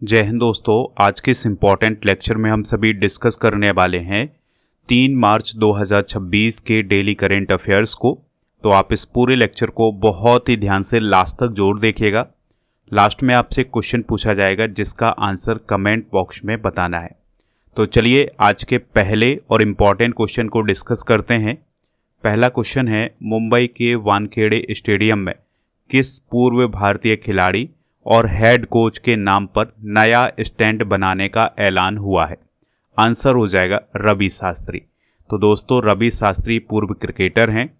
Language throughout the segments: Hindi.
जय हिंद दोस्तों। आज के इस इम्पॉर्टेंट लेक्चर में हम सभी डिस्कस करने वाले हैं 3 मार्च 2026 के डेली करेंट अफेयर्स को। तो आप इस पूरे लेक्चर को बहुत ही ध्यान से लास्ट तक जरूर देखिएगा। लास्ट में आपसे क्वेश्चन पूछा जाएगा जिसका आंसर कमेंट बॉक्स में बताना है। तो चलिए आज के पहले और इम्पॉर्टेंट क्वेश्चन को डिस्कस करते हैं। पहला क्वेश्चन है, मुंबई के वानखेड़े स्टेडियम में किस पूर्व भारतीय खिलाड़ी और हेड कोच के नाम पर नया स्टैंड बनाने का ऐलान हुआ है? आंसर हो जाएगा रवि शास्त्री। तो दोस्तों, रवि शास्त्री पूर्व क्रिकेटर हैं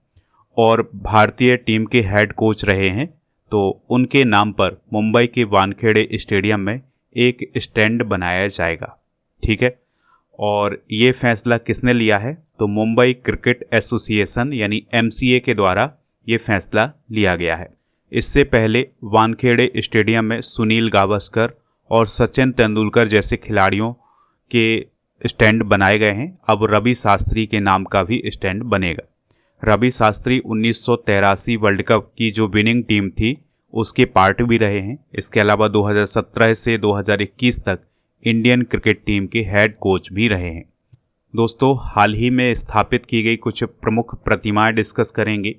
और भारतीय टीम के हेड कोच रहे हैं। तो उनके नाम पर मुंबई के वानखेड़े स्टेडियम में एक स्टैंड बनाया जाएगा। ठीक है। और ये फैसला किसने लिया है? तो मुंबई क्रिकेट एसोसिएशन यानी MCA के द्वारा ये फैसला लिया गया है। इससे पहले वानखेड़े स्टेडियम में सुनील गावस्कर और सचिन तेंदुलकर जैसे खिलाड़ियों के स्टैंड बनाए गए हैं। अब रवि शास्त्री के नाम का भी स्टैंड बनेगा। रवि शास्त्री 1983 वर्ल्ड कप की जो विनिंग टीम थी उसके पार्ट भी रहे हैं। इसके अलावा 2017 से 2021 तक इंडियन क्रिकेट टीम के हेड कोच भी रहे हैं। दोस्तों, हाल ही में स्थापित की गई कुछ प्रमुख प्रतिमाएं डिस्कस करेंगे।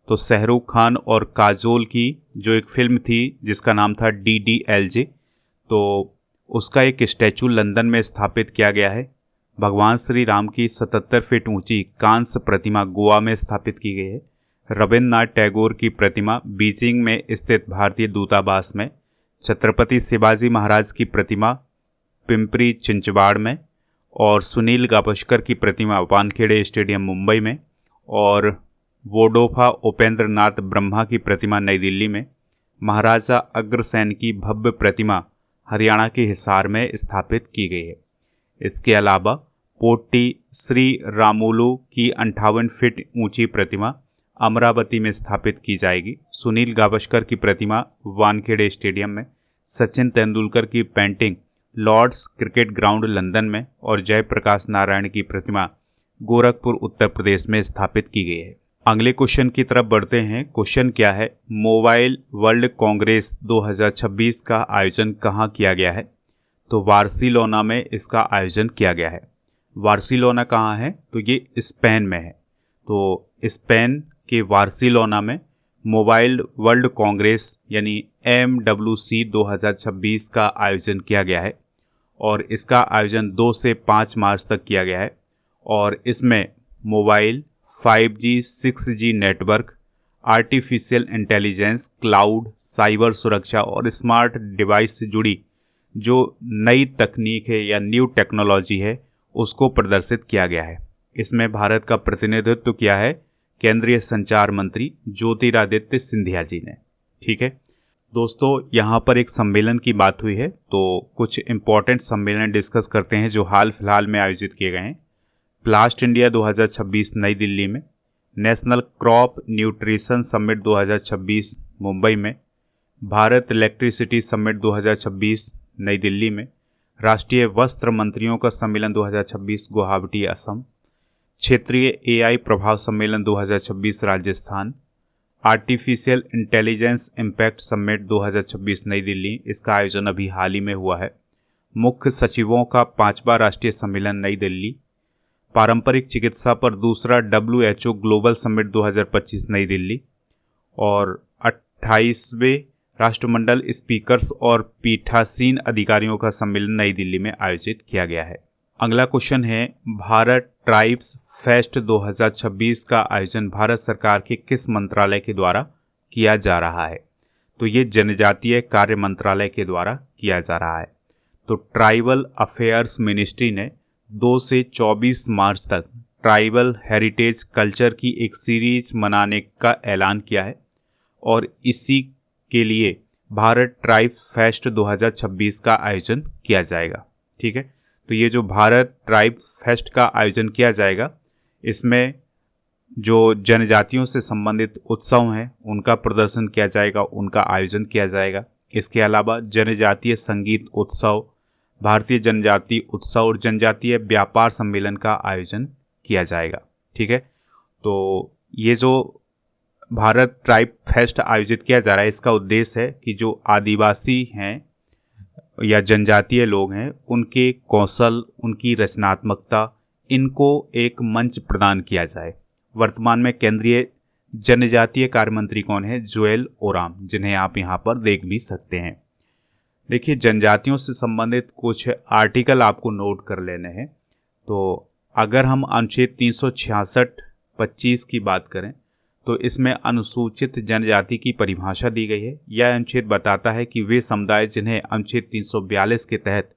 तो शाहरुख खान और काजोल की जो एक फिल्म थी जिसका नाम था DDLJ, तो उसका एक स्टैचू लंदन में स्थापित किया गया है। भगवान श्री राम की 77 फीट ऊंची कांस्य प्रतिमा गोवा में स्थापित की गई है। रविन्द्रनाथ टैगोर की प्रतिमा बीजिंग में स्थित भारतीय दूतावास में। छत्रपति शिवाजी महाराज की प्रतिमा पिंपरी चिंचवाड़ में। और सुनील गावस्कर की प्रतिमा वानखेड़े स्टेडियम मुंबई में। और वोडोफा उपेंद्र नाथ ब्रह्मा की प्रतिमा नई दिल्ली में। महाराजा अग्रसेन की भव्य प्रतिमा हरियाणा के हिसार में स्थापित की गई है। इसके अलावा पोट्टी श्री रामुलु की 58 फीट ऊंची प्रतिमा अमरावती में स्थापित की जाएगी। सुनील गावस्कर की प्रतिमा वानखेड़े स्टेडियम में। सचिन तेंदुलकर की painting Lord's cricket ground London में। और जयप्रकाश नारायण की प्रतिमा गोरखपुर उत्तर प्रदेश में स्थापित की गई है। अगले क्वेश्चन की तरफ बढ़ते हैं। क्वेश्चन क्या है, मोबाइल वर्ल्ड कांग्रेस 2026 का आयोजन कहाँ किया गया है? तो बार्सिलोना में इसका आयोजन किया गया है। बार्सिलोना कहाँ है? तो ये स्पेन में है। तो स्पेन के बार्सिलोना में मोबाइल वर्ल्ड कांग्रेस यानी MWC 2026 का आयोजन किया गया है। और इसका आयोजन 2 से 5 मार्च तक किया गया है। और इसमें mobile 5G 6G network, artificial intelligence, cloud, cyber सुरक्षा और स्मार्ट डिवाइस से जुड़ी जो नई तकनीक है या न्यू टेक्नोलॉजी है उसको प्रदर्शित किया गया है। इसमें भारत का प्रतिनिधित्व किया है केंद्रीय संचार मंत्री ज्योतिरादित्य सिंधिया जी ने। ठीक है दोस्तों, यहाँ पर एक सम्मेलन की बात हुई है, तो कुछ इम्पोर्टेंट सम्मेलन डिस्कस करते हैं जो हाल फिलहाल में आयोजित किए गए हैं। प्लास्ट इंडिया 2026 नई दिल्ली में। National crop nutrition summit 2026 Mumbai में। भारत इलेक्ट्रिसिटी समिट 2026 नई दिल्ली में। राष्ट्रीय वस्त्र मंत्रियों का सम्मेलन 2026 गुवाहाटी असम। क्षेत्रीय AI प्रभाव सम्मेलन 2026 Rajasthan. Artificial intelligence impact summit 2026 नई दिल्ली, इसका आयोजन अभी हाल ही में हुआ है। मुख्य सचिवों का 5वां राष्ट्रीय सम्मेलन नई दिल्ली। पारंपरिक चिकित्सा पर दूसरा WHO ग्लोबल समिट 2025 नई दिल्ली। और 28वें राष्ट्रमंडल स्पीकर्स और पीठासीन अधिकारियों का सम्मेलन नई दिल्ली में आयोजित किया गया है। अगला क्वेश्चन है, भारत ट्राइब्स फेस्ट 2026 का आयोजन भारत सरकार के किस मंत्रालय के द्वारा किया जा रहा है? तो ये जनजातीय कार्य मंत्रालय के द्वारा किया जा रहा है। तो ट्राइबल अफेयर्स मिनिस्ट्री ने 2 से 24 मार्च तक ट्राइबल हेरिटेज कल्चर की एक सीरीज मनाने का ऐलान किया है। और इसी के लिए भारत ट्राइब फेस्ट 2026 का आयोजन किया जाएगा। ठीक है, तो ये जो भारत ट्राइब फेस्ट का आयोजन किया जाएगा इसमें जो जनजातियों से संबंधित उत्सव हैं उनका प्रदर्शन किया जाएगा, उनका आयोजन किया जाएगा। इसके अलावा जनजातीय संगीत उत्सव, भारतीय जनजातीय उत्सव और जनजातीय व्यापार सम्मेलन का आयोजन किया जाएगा। ठीक है, तो ये जो भारत ट्राइब फेस्ट आयोजित किया जा रहा है इसका उद्देश्य है कि जो आदिवासी हैं या जनजातीय लोग हैं उनके कौशल, उनकी रचनात्मकता, इनको एक मंच प्रदान किया जाए। वर्तमान में केंद्रीय जनजातीय कार्य मंत्री कौन है? जुएल ओराम, जिन्हें आप यहाँ पर देख भी सकते हैं। देखिए, जनजातियों से संबंधित कुछ आर्टिकल आपको नोट कर लेने हैं। तो अगर हम अनुच्छेद 366(25) की बात करें तो इसमें अनुसूचित जनजाति की परिभाषा दी गई है। यह अनुच्छेद बताता है कि वे समुदाय जिन्हें अनुच्छेद 342 के तहत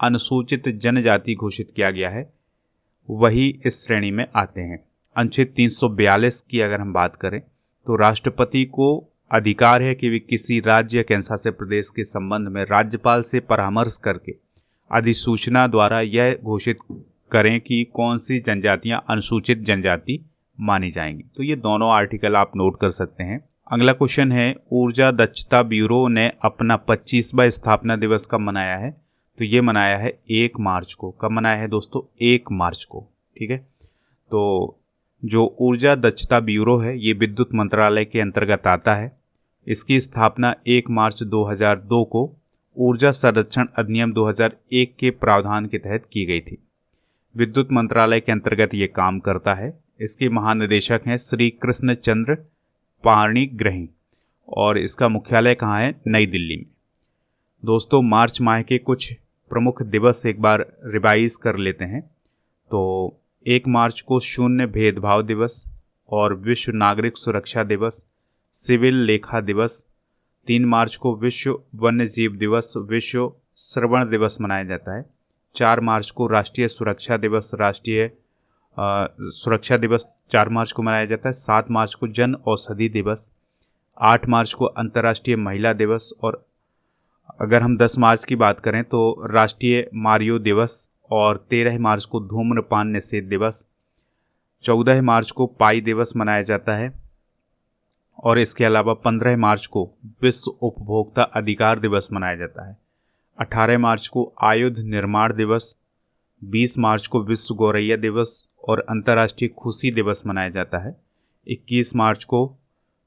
अनुसूचित जनजाति घोषित किया गया है वही इस श्रेणी में आते हैं। अनुच्छेद 342 की अगर हम बात करें तो राष्ट्रपति को अधिकार है कि वे किसी राज्य या केंद्रशासित प्रदेश के संबंध में राज्यपाल से परामर्श करके अधिसूचना द्वारा यह घोषित करें कि कौन सी जनजातियां अनुसूचित जनजाति मानी जाएंगी। तो ये दोनों आर्टिकल आप नोट कर सकते हैं। अगला क्वेश्चन है, ऊर्जा दक्षता ब्यूरो ने अपना 25वां स्थापना दिवस कब मनाया है? तो ये मनाया है 1 मार्च को। कब मनाया है दोस्तों? 1 मार्च को। ठीक है, तो जो ऊर्जा दक्षता ब्यूरो है ये विद्युत मंत्रालय के अंतर्गत आता है। इसकी स्थापना 1 मार्च 2002 को ऊर्जा संरक्षण अधिनियम 2001 के प्रावधान के तहत की गई थी। विद्युत मंत्रालय के अंतर्गत ये काम करता है। इसके महानिदेशक हैं श्री कृष्ण चंद्र पाणिग्रही और इसका मुख्यालय कहाँ है? नई दिल्ली में। दोस्तों, मार्च माह के कुछ प्रमुख दिवस एक बार रिवाइज कर लेते हैं। तो 1 मार्च को शून्य भेदभाव दिवस और विश्व नागरिक सुरक्षा दिवस, सिविल लेखा दिवस। 3 मार्च को विश्व वन्य जीव दिवस, विश्व श्रवण दिवस मनाया जाता है। 4 मार्च को राष्ट्रीय सुरक्षा दिवस, राष्ट्रीय सुरक्षा दिवस 4 मार्च को मनाया जाता है। 7 मार्च को जन औषधि दिवस। 8 मार्च को अंतर्राष्ट्रीय महिला दिवस। और अगर हम 10 मार्च की बात करें तो राष्ट्रीय मारियो दिवस और 13 मार्च को धूम्रपान निषेध दिवस। 14 मार्च को पाई दिवस मनाया जाता है और इसके अलावा 15 मार्च को विश्व उपभोक्ता अधिकार दिवस मनाया जाता है। 18 मार्च को आयुध निर्माण दिवस। 20 मार्च को विश्व गौरैया दिवस और अंतर्राष्ट्रीय खुशी दिवस मनाया जाता है। 21 मार्च को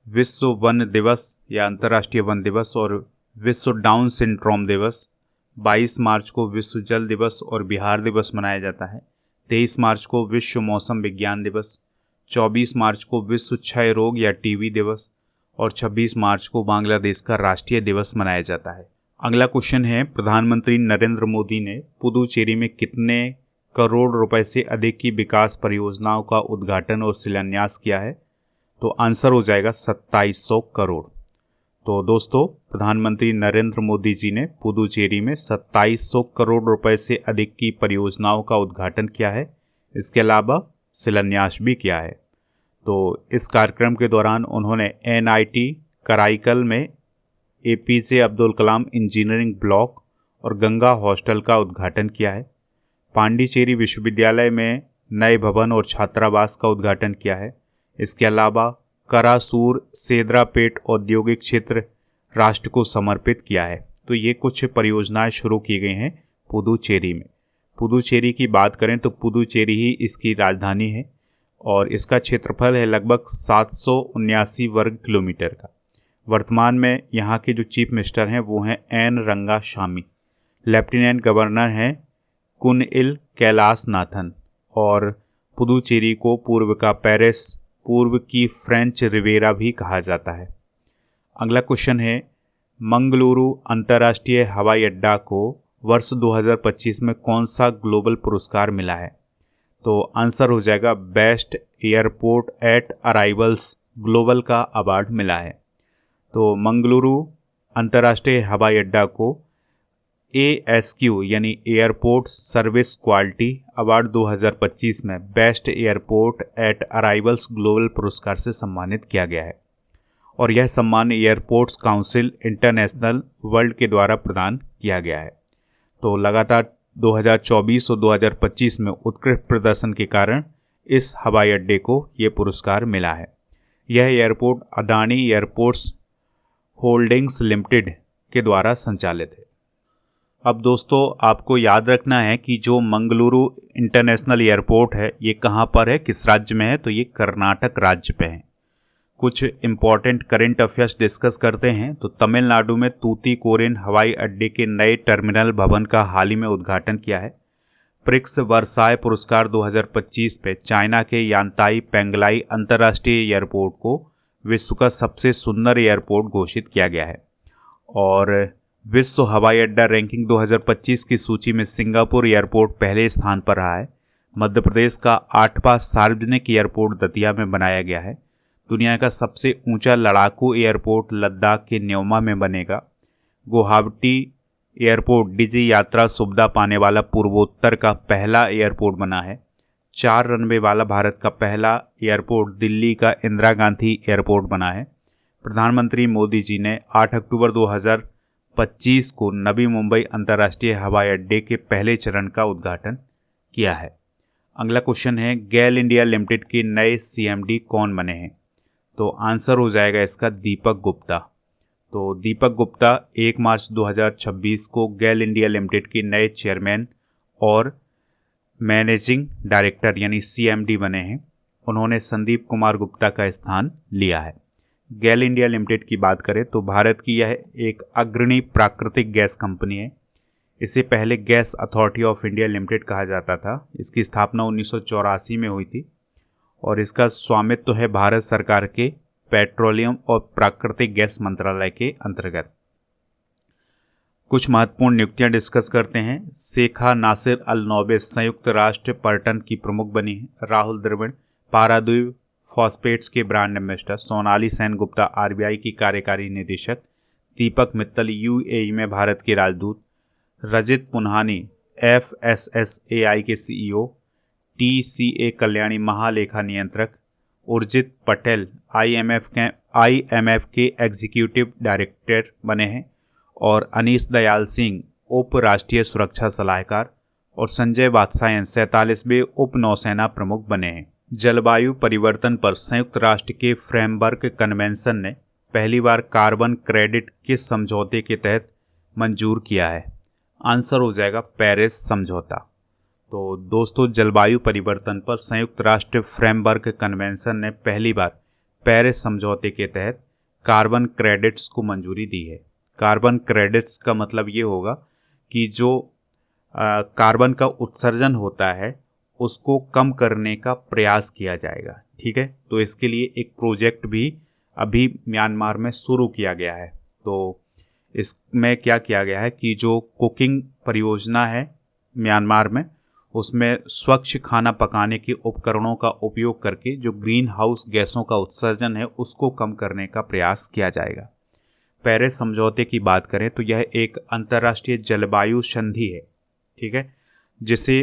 विश्व वन दिवस या अंतर्राष्ट्रीय वन दिवस और विश्व डाउन सिंड्रोम दिवस। 22 मार्च को विश्व जल दिवस और बिहार दिवस मनाया जाता है। 23 मार्च को विश्व मौसम विज्ञान दिवस। 24 मार्च को विश्व क्षय रोग या टीबी दिवस और 26 मार्च को बांग्लादेश का राष्ट्रीय दिवस मनाया जाता है। अगला क्वेश्चन है, प्रधानमंत्री नरेंद्र मोदी ने पुदुचेरी में कितने करोड़ रुपए से अधिक की विकास परियोजनाओं का उद्घाटन और शिलान्यास किया है? तो आंसर हो जाएगा 2700 करोड़। तो दोस्तों, प्रधानमंत्री नरेंद्र मोदी जी ने पुदुचेरी में 2700 करोड़ रुपए से अधिक की परियोजनाओं का उद्घाटन किया है। इसके अलावा शिलान्यास भी किया है। तो इस कार्यक्रम के दौरान उन्होंने NIT कराईकल में APJ Abdul Kalam engineering block और गंगा हॉस्टल का उद्घाटन किया है। पांडिचेरी विश्वविद्यालय में नए भवन और छात्रावास का उद्घाटन किया है। इसके अलावा करासूर सेदरापेट औद्योगिक क्षेत्र राष्ट्र को समर्पित किया है। तो ये कुछ परियोजनाएं शुरू की गई हैं पुदुचेरी में। पुदुचेरी की बात करें तो पुदुचेरी ही इसकी राजधानी है और इसका क्षेत्रफल है लगभग 779 वर्ग किलोमीटर का। वर्तमान में यहाँ के जो चीफ मिनिस्टर हैं वो हैं एन रंगाशामी। लेफ्टिनेंट गवर्नर हैं कुनइल कैलाश नाथन और पुदुचेरी को पूर्व का पेरिस, पूर्व की फ्रेंच रिवेरा भी कहा जाता है। अगला क्वेश्चन है, मंगलुरु अंतर्राष्ट्रीय हवाई अड्डा को वर्ष 2025 में कौन सा ग्लोबल पुरस्कार मिला है? तो आंसर हो जाएगा best airport at arrivals global का अवार्ड मिला है। तो मंगलुरु अंतर्राष्ट्रीय हवाई अड्डा को ASQ यानी एयरपोर्ट सर्विस क्वालिटी अवार्ड 2025 में best airport at arrivals global पुरस्कार से सम्मानित किया गया है और यह सम्मान एयरपोर्ट्स काउंसिल इंटरनेशनल वर्ल्ड के द्वारा प्रदान किया गया है। तो लगातार 2024 और 2025 में उत्कृष्ट प्रदर्शन के कारण इस हवाई अड्डे को ये पुरस्कार मिला है। यह airport Adani airports holdings limited के द्वारा संचालित है। अब दोस्तों, आपको याद रखना है कि जो मंगलुरु इंटरनेशनल एयरपोर्ट है ये कहाँ पर है, किस राज्य में है? तो ये कर्नाटक राज्य पे है। कुछ इम्पॉर्टेंट करंट अफेयर्स डिस्कस करते हैं। तो तमिलनाडु में तूतीकोरिन हवाई अड्डे के नए टर्मिनल भवन का हाल ही में उद्घाटन किया है। प्रिक्स वर्साय पुरस्कार 2025 पे चाइना के यांताई पेंगलाई अंतर्राष्ट्रीय एयरपोर्ट को विश्व का सबसे सुंदर एयरपोर्ट घोषित किया गया है। और विश्व हवाई अड्डा रैंकिंग 2025 की सूची में सिंगापुर एयरपोर्ट पहले स्थान पर रहा है। मध्य प्रदेश का 8वां सार्वजनिक एयरपोर्ट दतिया में बनाया गया है। दुनिया का सबसे ऊंचा लड़ाकू एयरपोर्ट लद्दाख के न्योमा में बनेगा। गुवाहाटी एयरपोर्ट डिजी यात्रा सुविधा पाने वाला पूर्वोत्तर का पहला एयरपोर्ट बना है। 4 रनवे वाला भारत का पहला एयरपोर्ट दिल्ली का इंदिरा गांधी एयरपोर्ट बना है। प्रधानमंत्री मोदी जी ने 8 अक्टूबर 2025 को नवी मुंबई अंतर्राष्ट्रीय हवाई अड्डे के पहले चरण का उद्घाटन किया है। अगला क्वेश्चन है, गेल इंडिया लिमिटेड के नए सीएमडी कौन बने हैं? तो आंसर हो जाएगा इसका दीपक गुप्ता। तो दीपक गुप्ता 1 मार्च 2026 को गेल इंडिया लिमिटेड के नए चेयरमैन और मैनेजिंग डायरेक्टर यानी सीएमडी बने हैं। उन्होंने संदीप कुमार गुप्ता का स्थान लिया है। गेल इंडिया लिमिटेड की बात करें तो भारत की यह एक अग्रणी प्राकृतिक गैस कंपनी है। इसे पहले gas authority of India limited कहा जाता था। इसकी स्थापना 1984 में हुई थी और इसका स्वामित्व है भारत सरकार के पेट्रोलियम और प्राकृतिक गैस मंत्रालय के अंतर्गत। कुछ महत्वपूर्ण नियुक्तियां डिस्कस करते हैं। शेखा नासिर अल नोबे संयुक्त राष्ट्र पर्यटन की प्रमुख बनी है। राहुल द्रविड़ पारादीप फॉस्फेट्स के brand ambassador. Sonali Sen Gupta RBI की कार्यकारी निदेशक। दीपक मित्तल यूएई में भारत के राजदूत। रजित पुन्हानी एफएसएसएआई के सीईओ। टीसीए कल्याणी महालेखा नियंत्रक। उर्जित पटेल आईएमएफ के एग्जीक्यूटिव डायरेक्टर बने हैं। और अनीस दयाल सिंह उप राष्ट्रीय सुरक्षा सलाहकार। और संजय वात्सायन 47वें उप नौसेना प्रमुख बने हैं। जलवायु परिवर्तन पर संयुक्त राष्ट्र के फ्रेमवर्क कन्वेंशन ने पहली बार कार्बन क्रेडिट किस समझौते के तहत मंजूर किया है? आंसर हो जाएगा पेरिस समझौता। तो दोस्तों, जलवायु परिवर्तन पर संयुक्त राष्ट्र फ्रेमवर्क कन्वेंशन ने पहली बार पेरिस समझौते के तहत कार्बन क्रेडिट्स को मंजूरी दी है। कार्बन क्रेडिट्स का मतलब ये होगा कि जो कार्बन का उत्सर्जन होता है उसको कम करने का प्रयास किया जाएगा। ठीक है, तो इसके लिए एक प्रोजेक्ट भी अभी म्यांमार में शुरू किया गया है। तो इसमें क्या किया गया है कि जो कुकिंग परियोजना है म्यांमार में, उसमें स्वच्छ खाना पकाने के उपकरणों का उपयोग करके जो ग्रीन हाउस गैसों का उत्सर्जन है उसको कम करने का प्रयास किया जाएगा। पेरिस समझौते की बात करें तो यह एक अंतर्राष्ट्रीय जलवायु संधि है। ठीक है, जिसे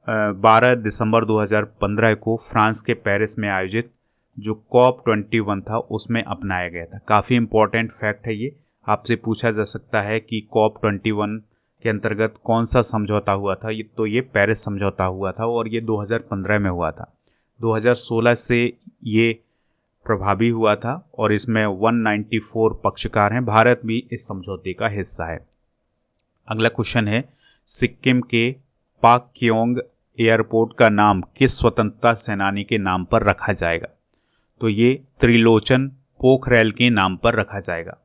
12 दिसंबर 2015 को फ्रांस के पेरिस में आयोजित जो COP21 था उसमें अपनाया गया था। काफ़ी इम्पोर्टेंट फैक्ट है ये, आपसे पूछा जा सकता है कि COP21 के अंतर्गत कौन सा समझौता हुआ था। ये पेरिस समझौता हुआ था और ये 2015 में हुआ था। 2016 से ये प्रभावी हुआ था और इसमें 194 पक्षकार हैं। भारत भी इस समझौते का हिस्सा है। अगला क्वेश्चन है, सिक्किम के पाक्योंग एयरपोर्ट का नाम किस स्वतंत्रता सेनानी के नाम पर रखा जाएगा? तो ये त्रिलोचन पोखरेल के नाम पर रखा जाएगा।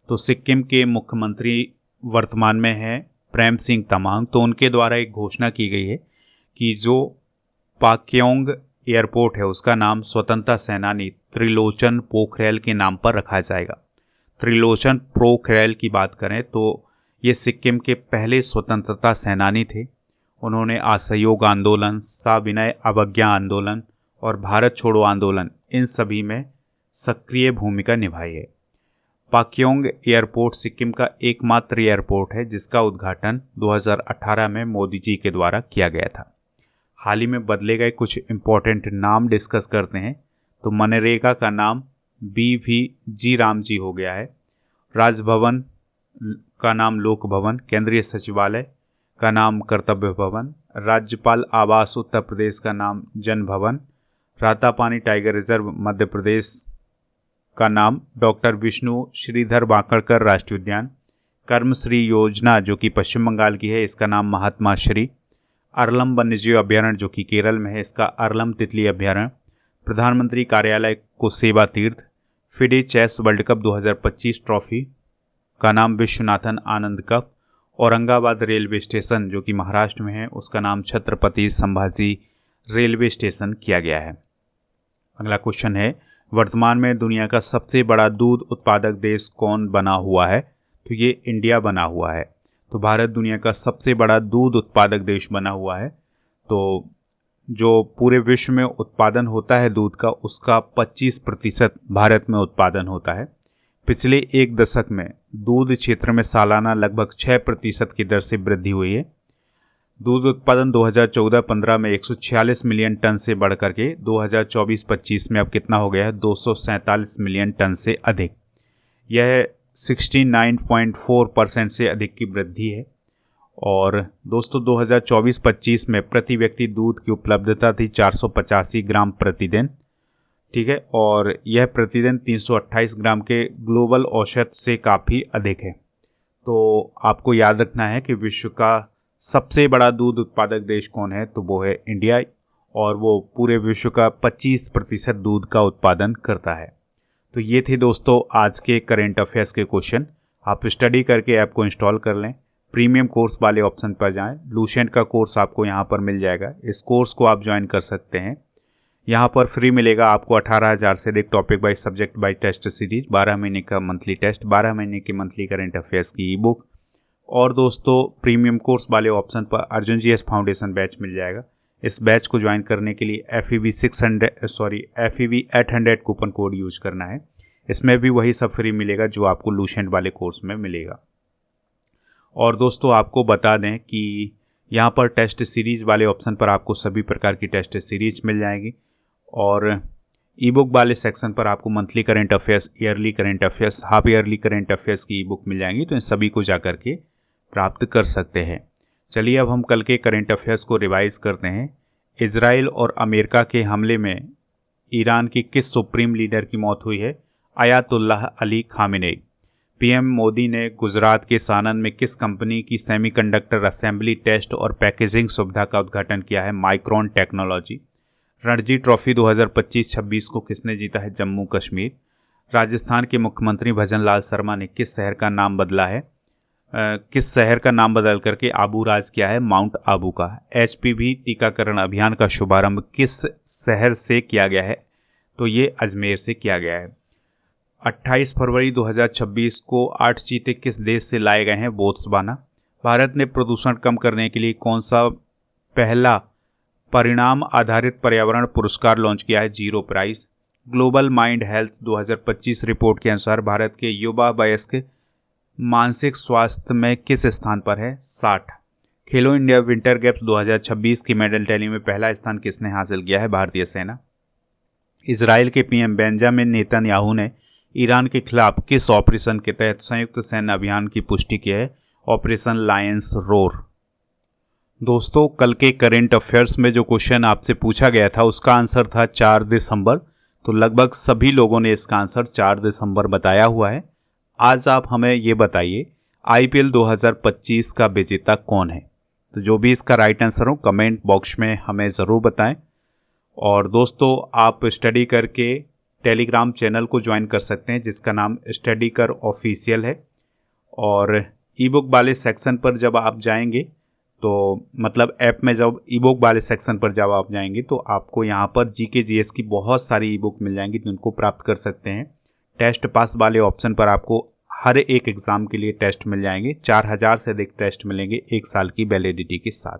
तो सिक्किम के मुख्यमंत्री वर्तमान में हैं प्रेम सिंह तमांग। तो उनके द्वारा एक घोषणा की गई है कि जो पाक्योंग एयरपोर्ट है उसका नाम स्वतंत्रता सेनानी त्रिलोचन पोखरेल के नाम पर रखा जाएगा। त्रिलोचन पोखरेल की बात करें तो ये सिक्किम के पहले स्वतंत्रता सेनानी थे। उन्होंने असहयोग आंदोलन, सविनय अवज्ञा आंदोलन और भारत छोड़ो आंदोलन, इन सभी में सक्रिय भूमिका निभाई है। पाक्योंग एयरपोर्ट सिक्किम का एकमात्र एयरपोर्ट है जिसका उद्घाटन 2018 में मोदी जी के द्वारा किया गया था। हाल ही में बदले गए कुछ इम्पोर्टेंट नाम डिस्कस करते हैं। तो मनरेगा का नाम BVG राम जी हो गया है। राजभवन का नाम लोक भवन, केंद्रीय सचिवालय का नाम कर्तव्य भवन, राज्यपाल आवास उत्तर प्रदेश का नाम जन भवन, रातापानी टाइगर रिजर्व मध्य प्रदेश का नाम डॉक्टर विष्णु श्रीधर वाकड़कर राष्ट्रीय उद्यान, कर्मश्री योजना जो कि पश्चिम बंगाल की है इसका नाम महात्मा श्री, अरलम वन्यजीव अभ्यारण्य जो कि केरल में है इसका अरलम तितली अभ्यारण्य, प्रधानमंत्री कार्यालय को Seva Teerth, FIDE Chess World Cup 2025 trophy का नाम Viswanathan Anand Cup. Aurangabad railway station जो कि महाराष्ट्र में है उसका नाम छत्रपति संभाजी रेलवे स्टेशन किया गया है। अगला क्वेश्चन है, वर्तमान में दुनिया का सबसे बड़ा दूध उत्पादक देश कौन बना हुआ है? तो ये इंडिया बना हुआ है। तो भारत दुनिया का सबसे बड़ा दूध उत्पादक देश बना हुआ है। तो जो पूरे विश्व में उत्पादन होता है दूध का, उसका 25% भारत में उत्पादन होता है। पिछले एक दशक में दूध क्षेत्र में सालाना लगभग 6% की दर से वृद्धि हुई है। दूध उत्पादन 2014-15 में 146 मिलियन टन से बढ़कर के 2024-25 में अब कितना हो गया है? 247 मिलियन टन से अधिक। यह 69.4% से अधिक की वृद्धि है। और दोस्तों 2024-25 में प्रति व्यक्ति दूध की उपलब्धता थी 485 ग्राम प्रतिदिन, ठीक है, और यह प्रतिदिन 328 ग्राम के ग्लोबल औसत से काफ़ी अधिक है। तो आपको याद रखना है कि विश्व का सबसे बड़ा दूध उत्पादक देश कौन है? तो वो है इंडिया, और वो पूरे विश्व का 25% दूध का उत्पादन करता है। तो ये थे दोस्तों आज के करेंट अफेयर्स के क्वेश्चन। आप स्टडी करके ऐप को इंस्टॉल कर लें, प्रीमियम कोर्स वाले ऑप्शन पर जाएं, लूसेंट का कोर्स आपको यहाँ पर मिल जाएगा। इस कोर्स को आप ज्वाइन कर सकते हैं। यहाँ पर फ्री मिलेगा आपको 18,000 से अधिक topic by subject by test series, 12 महीने का मंथली टेस्ट, 12 महीने की मंथली करेंट अफेयर्स की ई बुक, और दोस्तों प्रीमियम कोर्स वाले ऑप्शन पर अर्जुन जीएस फाउंडेशन बैच मिल जाएगा। इस बैच को ज्वाइन करने के लिए FEV 800 कूपन कोड यूज करना है। इसमें भी वही सब फ्री मिलेगा जो आपको लूसेंट वाले कोर्स में मिलेगा। और दोस्तों आपको बता दें कि यहाँ पर टेस्ट सीरीज वाले ऑप्शन पर आपको सभी प्रकार की टेस्ट सीरीज मिल जाएगी, और ई बुक वाले सेक्शन पर आपको monthly current affairs, yearly current affairs, half yearly current affairs की ई बुक मिल जाएंगी। तो इन सभी को जा कर के प्राप्त कर सकते हैं। चलिए अब हम कल के करेंट अफेयर्स को रिवाइज करते हैं। इजराइल और अमेरिका के हमले में ईरान की किस सुप्रीम लीडर की मौत हुई है? Ayatollah Ali Khamenei. PM Modi ने गुजरात के सानंद में किस कंपनी की सेमीकंडक्टर असेंबली, टेस्ट और पैकेजिंग सुविधा का उद्घाटन किया है? Micron technology. रणजी ट्रॉफी 2025-26 को किसने जीता है? जम्मू कश्मीर। राजस्थान के मुख्यमंत्री भजन लाल शर्मा ने किस शहर का नाम बदला है? किस शहर का नाम बदल करके आबू राज किया है? माउंट आबू का। HPV टीकाकरण अभियान का शुभारंभ किस शहर से किया गया है? तो ये अजमेर से किया गया है। 28 फरवरी 2026 को 8 चीते किस देश से लाए गए हैं? बोत्सवाना। भारत ने प्रदूषण कम करने के लिए कौन सा पहला परिणाम आधारित पर्यावरण पुरस्कार लॉन्च किया है? Zero price. Global mind health 2025 report के अनुसार भारत के युवा वयस्क मानसिक स्वास्थ्य में किस स्थान पर है? 60। खेलो इंडिया विंटर गेम्स 2026 की मेडल टैली में पहला स्थान किसने हासिल किया है? भारतीय सेना। इजराइल के पीएम बेंजामिन नेतन्याहू ने ईरान के खिलाफ किस ऑपरेशन के तहत संयुक्त सैन्य अभियान की पुष्टि की है? Operation Lions roar. दोस्तों कल के करेंट अफेयर्स में जो क्वेश्चन आपसे पूछा गया था उसका आंसर था 4 दिसंबर। तो लगभग सभी लोगों ने इसका आंसर 4 दिसंबर बताया हुआ है। आज आप हमें ये बताइए IPL 2025 का विजेता कौन है? तो जो भी इसका राइट आंसर हो कमेंट बॉक्स में हमें ज़रूर बताएं। और दोस्तों आप स्टडी करके टेलीग्राम चैनल को ज्वाइन कर सकते हैं जिसका नाम स्टडी कर ऑफिशियल है। और ई बुक वाले सेक्शन पर जब आप जाएंगे तो मतलब ऐप में जब ई बुक वाले सेक्शन पर जब आप जाएंगे तो आपको यहाँ पर GK GS की बहुत सारी ई बुक मिल जाएंगी जिनको प्राप्त कर सकते हैं। टेस्ट पास वाले ऑप्शन पर आपको हर एक एग्ज़ाम के लिए टेस्ट मिल जाएंगे। 4000 से अधिक टेस्ट मिलेंगे 1 साल की वैलिडिटी के साथ।